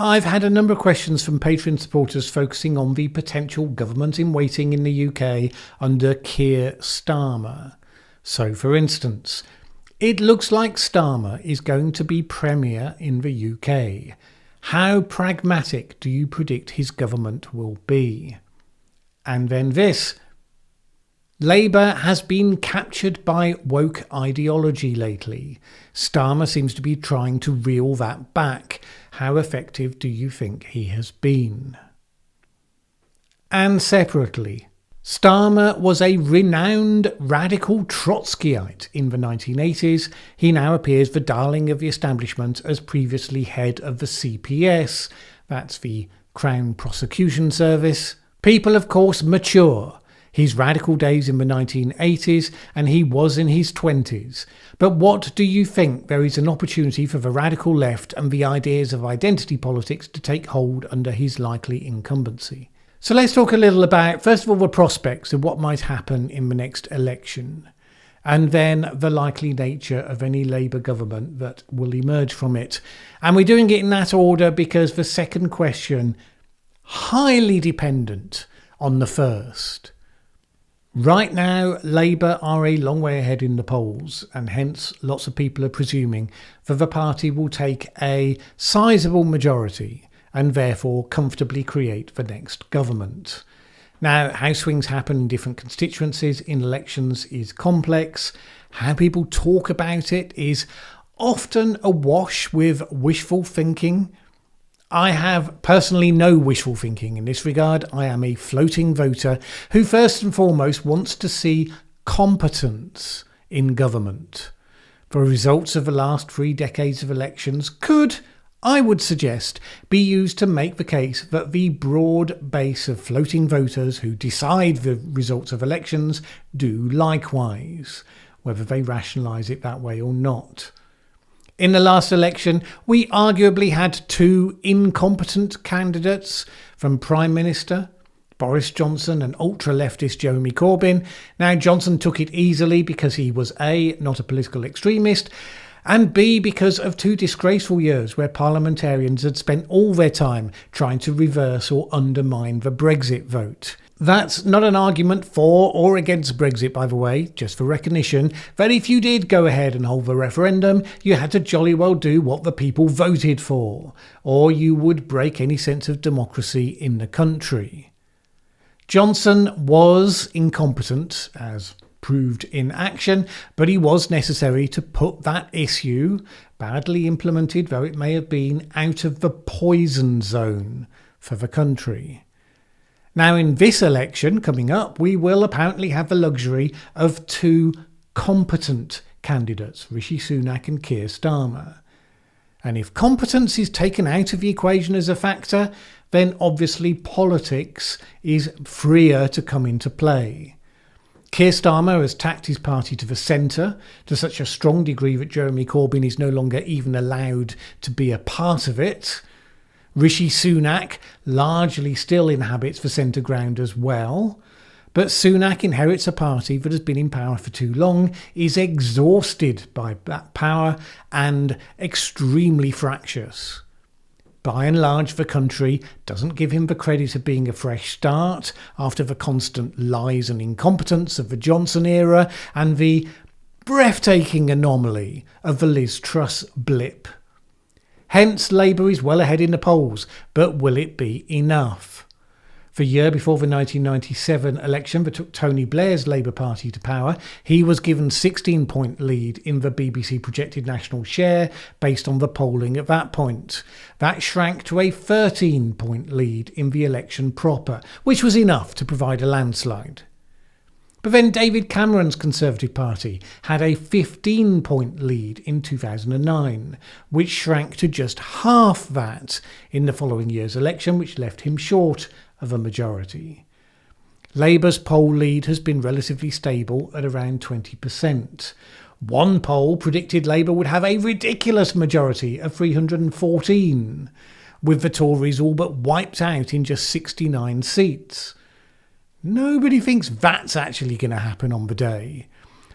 I've had a number of questions from Patreon supporters focusing on the potential government in waiting in the UK under Keir Starmer. So, for instance, it looks like Starmer is going to be Premier in the UK. How pragmatic do you predict his government will be? And then this. Labour has been captured by woke ideology lately. Starmer seems to be trying to reel that back. How effective do you think he has been? And separately, Starmer was a renowned radical Trotskyite in the 1980s. He now appears the darling of the establishment as previously head of the CPS. That's the Crown Prosecution Service. People, of course, mature. His radical days in the 1980s, and he was in his 20s. But what do you think? There is an opportunity for the radical left and the ideas of identity politics to take hold under his likely incumbency. So let's talk a little about, first of all, the prospects of what might happen in the next election, and then the likely nature of any Labour government that will emerge from it. And we're doing it in that order because the second question, highly dependent on the first. Right now, Labour are a long way ahead in the polls, and hence lots of people are presuming that the party will take a sizable majority and therefore comfortably create the next government. Now, how swings happen in different constituencies in elections is complex. How people talk about it is often awash with wishful thinking. I have personally no wishful thinking in this regard. I am a floating voter who first and foremost wants to see competence in government. The results of the last 3 decades of elections could, I would suggest, be used to make the case that the broad base of floating voters who decide the results of elections do likewise, whether they rationalise it that way or not. In the last election, we arguably had 2 incompetent candidates from Prime Minister Boris Johnson and ultra-leftist Jeremy Corbyn. Now, Johnson took it easily because he was A, not a political extremist, and B, because of 2 disgraceful years where parliamentarians had spent all their time trying to reverse or undermine the Brexit vote. That's not an argument for or against Brexit, by the way, just for recognition, that if you did go ahead and hold the referendum, you had to jolly well do what the people voted for, or you would break any sense of democracy in the country. Johnson was incompetent, as proved in action, but he was necessary to put that issue, badly implemented though it may have been, out of the poison zone for the country. Now, in this election coming up, we will apparently have the luxury of 2 competent candidates, Rishi Sunak and Keir Starmer. And if competence is taken out of the equation as a factor, then obviously politics is freer to come into play. Keir Starmer has tacked his party to the centre to such a strong degree that Jeremy Corbyn is no longer even allowed to be a part of it. Rishi Sunak largely still inhabits the centre ground as well, but Sunak inherits a party that has been in power for too long, is exhausted by that power and extremely fractious. By and large, the country doesn't give him the credit of being a fresh start after the constant lies and incompetence of the Johnson era and the breathtaking anomaly of the Liz Truss blip. Hence, Labour is well ahead in the polls, but will it be enough? The year before the 1997 election that took Tony Blair's Labour Party to power, he was given 16-point lead in the BBC projected national share based on the polling at that point. That shrank to a 13-point lead in the election proper, which was enough to provide a landslide. But then David Cameron's Conservative Party had a 15-point lead in 2009, which shrank to just half that in the following year's election, which left him short of a majority. Labour's poll lead has been relatively stable at around 20%. One poll predicted Labour would have a ridiculous majority of 314, with the Tories all but wiped out in just 69 seats. Nobody thinks that's actually going to happen on the day.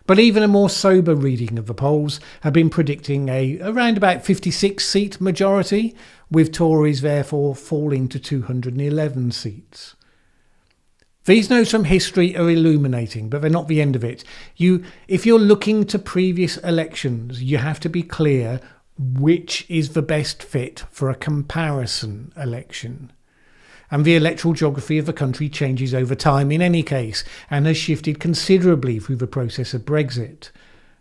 But even a more sober reading of the polls had been predicting around about 56-seat majority, with Tories therefore falling to 211 seats. These notes from history are illuminating, but they're not the end of it. If you're looking to previous elections, you have to be clear which is the best fit for a comparison election. And the electoral geography of the country changes over time in any case, and has shifted considerably through the process of Brexit.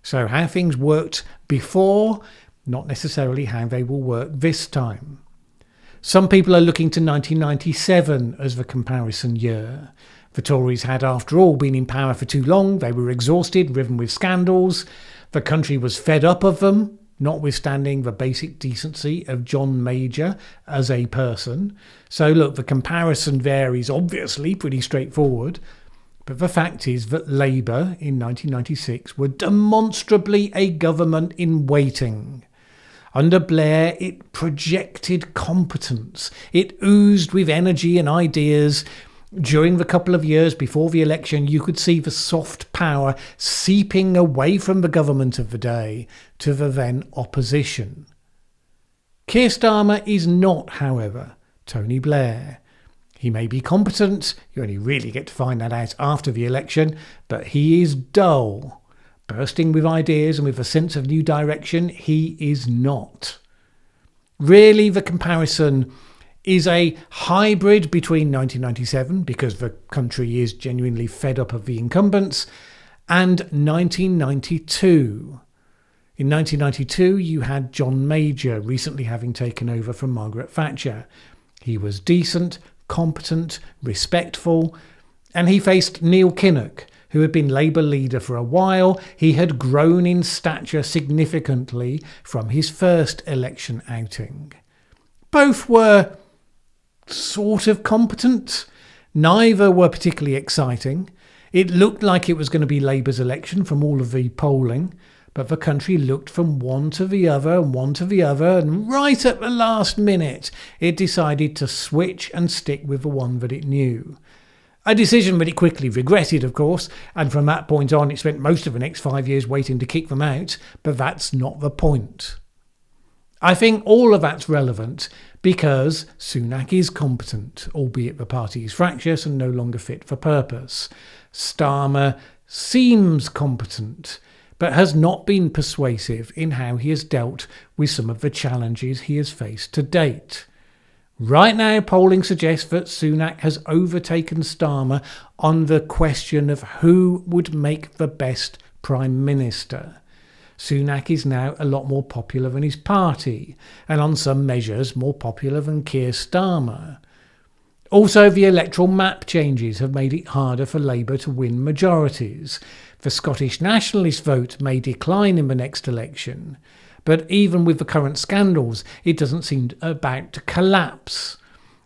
So how things worked before, not necessarily how they will work this time. Some people are looking to 1997 as the comparison year. The Tories had, after all, been in power for too long. They were exhausted, riven with scandals. The country was fed up of them, notwithstanding the basic decency of John Major as a person. So look, the comparison there is obviously pretty straightforward. But the fact is that Labour in 1996 were demonstrably a government in waiting. Under Blair, it projected competence. It oozed with energy and ideas. During the couple of years before the election, you could see the soft power seeping away from the government of the day to the then opposition. Keir Starmer is not, however, Tony Blair. He may be competent, you only really get to find that out after the election, but he is dull. Bursting with ideas and with a sense of new direction, he is not. Really, the comparison is a hybrid between 1997, because the country is genuinely fed up of the incumbents, and 1992. In 1992, you had John Major recently having taken over from Margaret Thatcher. He was decent, competent, respectful, and he faced Neil Kinnock, who had been Labour leader for a while. He had grown in stature significantly from his first election outing. Both were sort of competent. Neither were particularly exciting. It looked like it was going to be Labour's election from all of the polling, but the country looked from one to the other and one to the other, and right at the last minute it decided to switch and stick with the one that it knew. A decision that it quickly regretted, of course, and from that point on it spent most of the next 5 years waiting to kick them out, but that's not the point. I think all of that's relevant because Sunak is competent, albeit the party is fractious and no longer fit for purpose. Starmer seems competent, but has not been persuasive in how he has dealt with some of the challenges he has faced to date. Right now, polling suggests that Sunak has overtaken Starmer on the question of who would make the best Prime Minister. Sunak is now a lot more popular than his party, and on some measures more popular than Keir Starmer. Also, the electoral map changes have made it harder for Labour to win majorities. The Scottish nationalist vote may decline in the next election, but even with the current scandals, it doesn't seem about to collapse.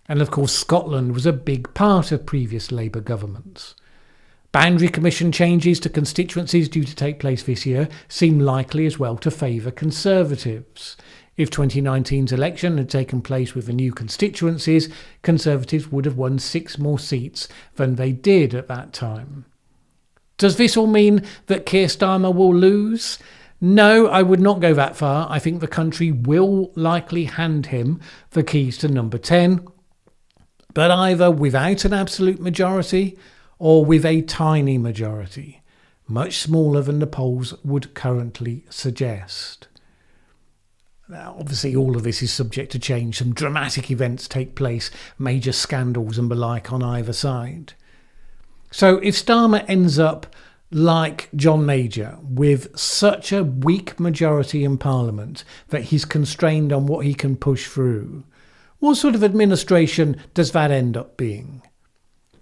And of course, Scotland was a big part of previous Labour governments. Boundary Commission changes to constituencies due to take place this year seem likely as well to favour Conservatives. If 2019's election had taken place with the new constituencies, Conservatives would have won 6 more seats than they did at that time. Does this all mean that Keir Starmer will lose? No, I would not go that far. I think the country will likely hand him the keys to number 10, but either without an absolute majority or with a tiny majority, much smaller than the polls would currently suggest. Now, obviously, all of this is subject to change. Some dramatic events take place, major scandals and the like on either side. So if Starmer ends up like John Major, with such a weak majority in Parliament that he's constrained on what he can push through, what sort of administration does that end up being?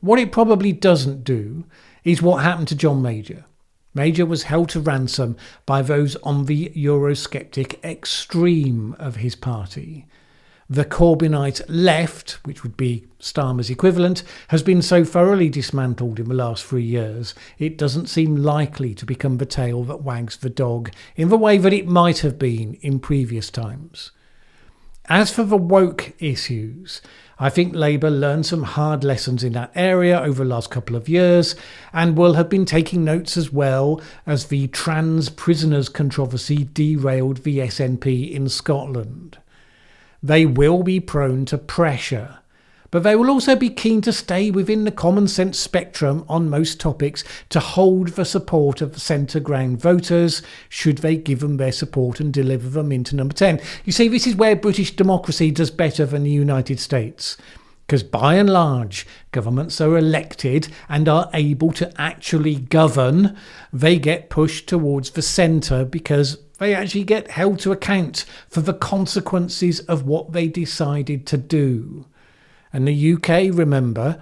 What it probably doesn't do is what happened to John Major. Major was held to ransom by those on the Eurosceptic extreme of his party. The Corbynite left, which would be Starmer's equivalent, has been so thoroughly dismantled in the last 3 years, it doesn't seem likely to become the tail that wags the dog in the way that it might have been in previous times. As for the woke issues, I think Labour learned some hard lessons in that area over the last couple of years and will have been taking notes as well as the trans prisoners controversy derailed the SNP in Scotland. They will be prone to pressure, but they will also be keen to stay within the common sense spectrum on most topics to hold the support of the centre ground voters should they give them their support and deliver them into number 10. You see, this is where British democracy does better than the United States, because by and large governments are elected and are able to actually govern. They get pushed towards the centre because they actually get held to account for the consequences of what they decided to do. And the UK, remember,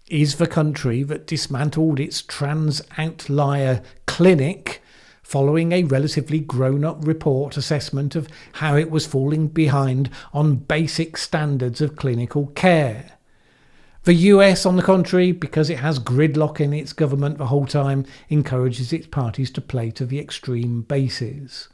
is the country that dismantled its trans outlier clinic following a relatively grown-up report assessment of how it was falling behind on basic standards of clinical care. The US, on the contrary, because it has gridlock in its government the whole time, encourages its parties to play to the extreme bases.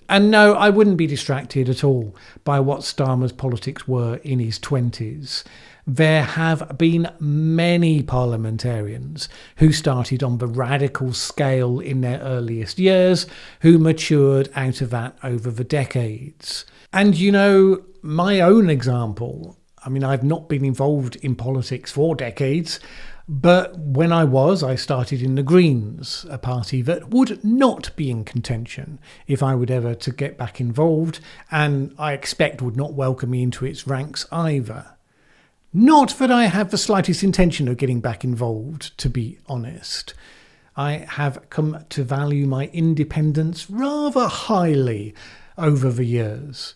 And no, I wouldn't be distracted at all by what Starmer's politics were in his 20s. There have been many parliamentarians who started on the radical scale in their earliest years, who matured out of that over the decades. And you know, my own example, I mean, I've not been involved in politics for decades, but when I started in the Greens, a party that would not be in contention if I were ever to get back involved, and I expect would not welcome me into its ranks either. Not that I have the slightest intention of getting back involved, to be honest. I have come to value my independence rather highly over the years.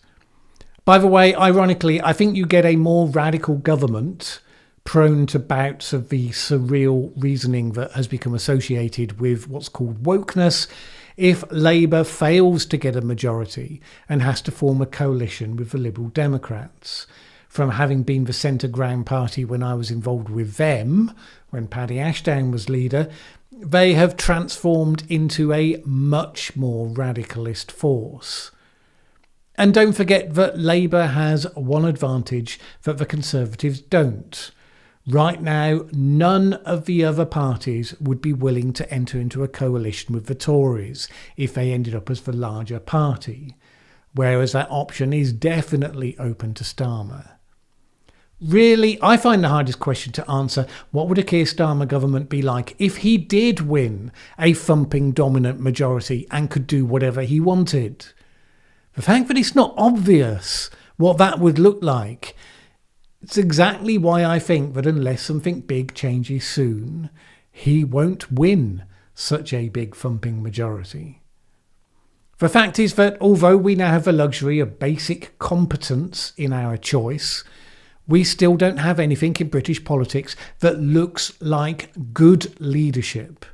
By the way, ironically, I think you get a more radical government prone to bouts of the surreal reasoning that has become associated with what's called wokeness if Labour fails to get a majority and has to form a coalition with the Liberal Democrats. From having been the centre ground party when I was involved with them, when Paddy Ashdown was leader, they have transformed into a much more radicalist force. And don't forget that Labour has one advantage that the Conservatives don't. Right now, none of the other parties would be willing to enter into a coalition with the Tories if they ended up as the larger party, whereas that option is definitely open to Starmer. Really, I find the hardest question to answer, what would a Keir Starmer government be like if he did win a thumping dominant majority and could do whatever he wanted? The fact that it's not obvious what that would look like, it's exactly why I think that unless something big changes soon, he won't win such a big thumping majority. The fact is that although we now have the luxury of basic competence in our choice, we still don't have anything in British politics that looks like good leadership.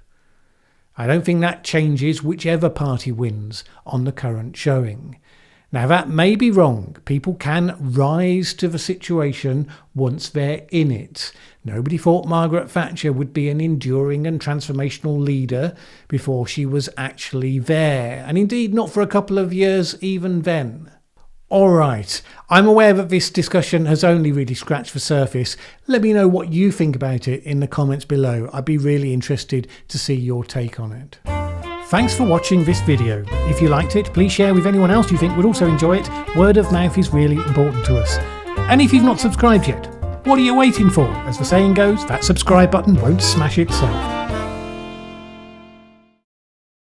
I don't think that changes whichever party wins on the current showing. Now, that may be wrong. People can rise to the situation once they're in it. Nobody thought Margaret Thatcher would be an enduring and transformational leader before she was actually there. And indeed, not for a couple of years even then. All right, I'm aware that this discussion has only really scratched the surface. Let me know what you think about it in the comments below. I'd be really interested to see your take on it. Thanks for watching this video. If you liked it, please share with anyone else you think would also enjoy it. Word of mouth is really important to us. And if you've not subscribed yet, what are you waiting for? As the saying goes, that subscribe button won't smash itself.